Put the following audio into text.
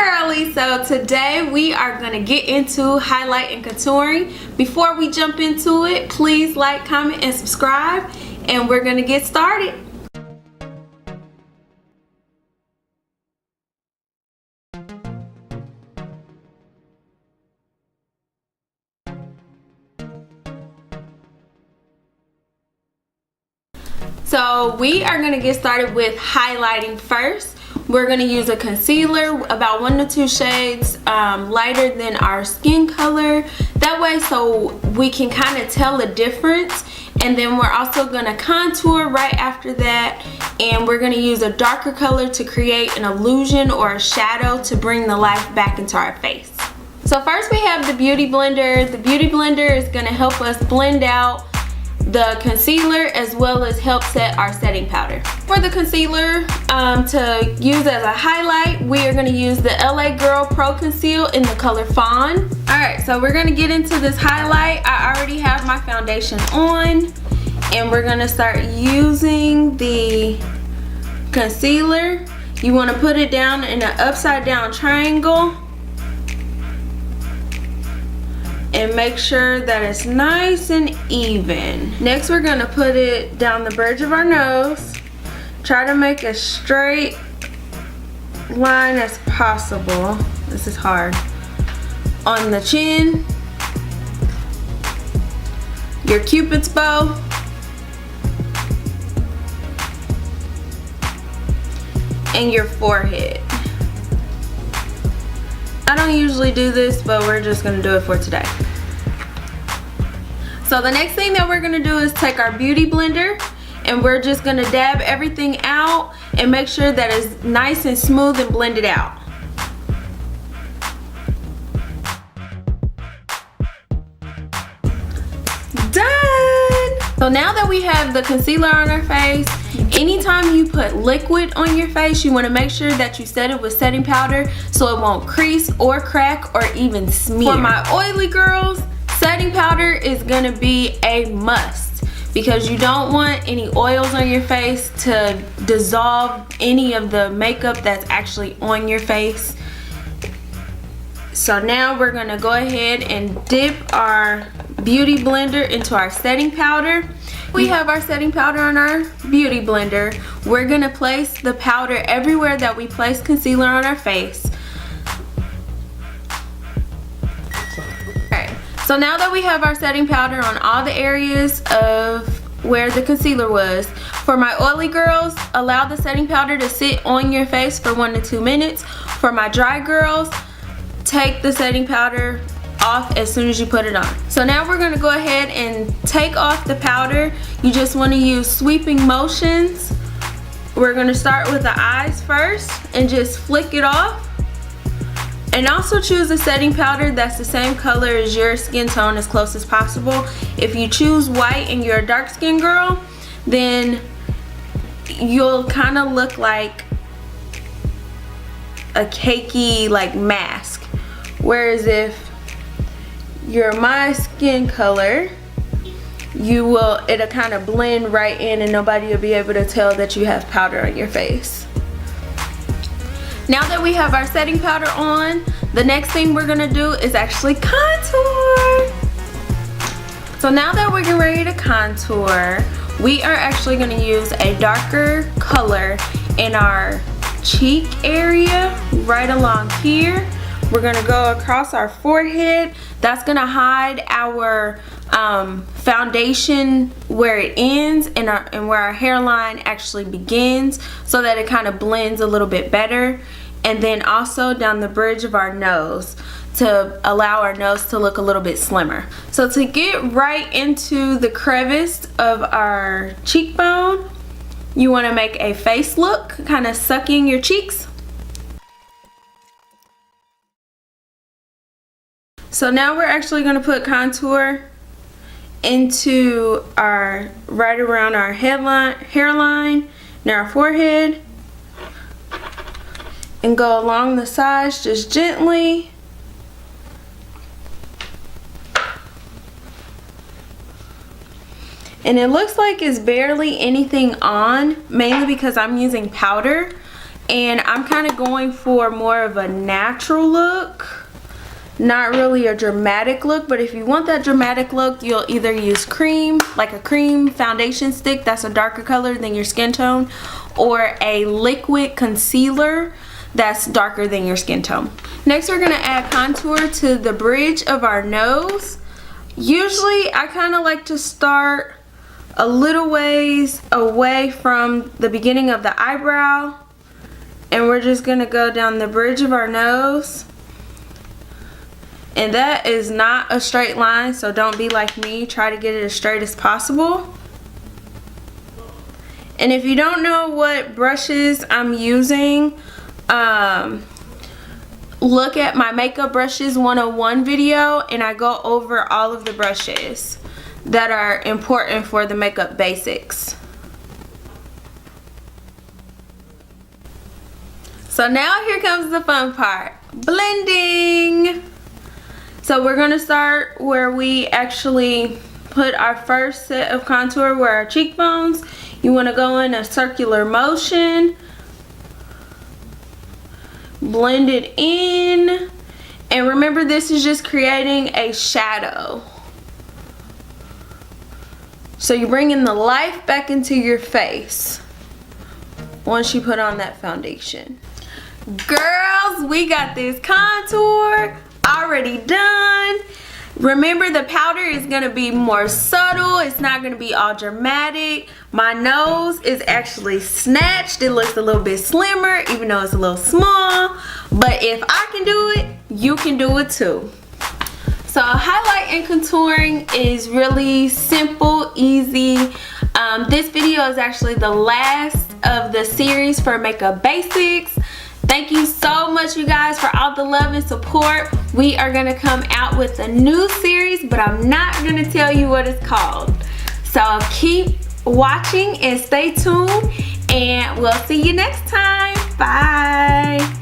girlies, so today we are going to get into highlight and contouring. Before we jump into it, please like, comment, and subscribe, and we're going to get started. So we are going to get started with highlighting first. We're going to use a concealer about 1 to 2 shades lighter than our skin color. That way so we can kind of tell the difference. And then we're also going to contour right after that. And we're going to use a darker color to create an illusion or a shadow to bring the life back into our face. So first we have the Beauty Blender. The Beauty Blender is going to help us blend out the concealer as well as help set our setting powder. For the concealer to use as a highlight, we are going to use the LA Girl Pro Conceal in the color Fawn. Alright, so we're going to get into this highlight. I already have my foundation on, and we're going to start using the concealer. You want to put it down in an upside down triangle and make sure that it's nice and even. Next, we're gonna put it down the bridge of our nose. Try to make a straight line as possible. This is hard. On the chin, your cupid's bow, and your forehead. I don't usually do this, but we're just gonna do it for today. So the next thing that we're gonna do is take our Beauty Blender, and we're just gonna dab everything out and make sure that it's nice and smooth and blended out. Done! So now that we have the concealer on our face, anytime you put liquid on your face, you want to make sure that you set it with setting powder so it won't crease or crack or even smear. For my oily girls, setting powder is going to be a must because you don't want any oils on your face to dissolve any of the makeup that's actually on your face. So now we're going to go ahead and dip our Beauty Blender into our setting powder. We have our setting powder on our Beauty Blender. We're going to place the powder everywhere that we place concealer on our face. Okay, so now that we have our setting powder on all the areas of where the concealer was, for my oily girls, allow the setting powder to sit on your face for 1 to 2 minutes. For my dry girls, take the setting powder off as soon as you put it on. So now we're going to go ahead and take off the powder. You just want to use sweeping motions. We're going to start with the eyes first and just flick it off. And also choose a setting powder that's the same color as your skin tone as close as possible. If you choose white and you're a dark skin girl, then you'll kind of look like a cakey like mask. Whereas if you're my skin color, it'll kind of blend right in and nobody will be able to tell that you have powder on your face. Now that we have our setting powder on, the next thing we're gonna do is actually contour. So now that we're getting ready to contour, we are actually gonna use a darker color in our cheek area right along here. We're gonna go across our forehead. That's gonna hide our foundation where it ends and where our hairline actually begins, so that it kind of blends a little bit better. And then also down the bridge of our nose to allow our nose to look a little bit slimmer. So to get right into the crevice of our cheekbone, you want to make a face look, kind of sucking your cheeks. So now we're actually going to put contour into right around our hairline and our forehead, and go along the sides just gently. And it looks like it's barely anything on, mainly because I'm using powder And I'm kind of going for more of a natural look, not really a dramatic look. But if you want that dramatic look, you'll either use cream, like a cream foundation stick that's a darker color than your skin tone, or a liquid concealer that's darker than your skin tone. Next, we're gonna add contour to the bridge of our nose. Usually I kind of like to start a little ways away from the beginning of the eyebrow, and we're just gonna go down the bridge of our nose. And that is not a straight line, so don't be like me, try to get it as straight as possible. And if you don't know what brushes I'm using, look at my Makeup Brushes 101 video, and I go over all of the brushes that are important for the makeup basics. So now here comes the fun part, blending. So we're gonna start where we actually put our first set of contour, where our cheekbones. You wanna go in a circular motion, blend it in, and remember, this is just creating a shadow. So you're bringing the life back into your face once you put on that foundation. Girls, we got this contour already done. Remember, the powder is going to be more subtle. It's not going to be all dramatic. My nose is actually snatched. It looks a little bit slimmer, even though it's a little small. But if I can do it, you can do it too. So highlight and contouring is really simple, easy. This video is actually the last of the series for Makeup Basics. Thank you so much, you guys, for all the love and support. We are gonna come out with a new series, but I'm not gonna tell you what it's called. So keep watching and stay tuned, and we'll see you next time. Bye.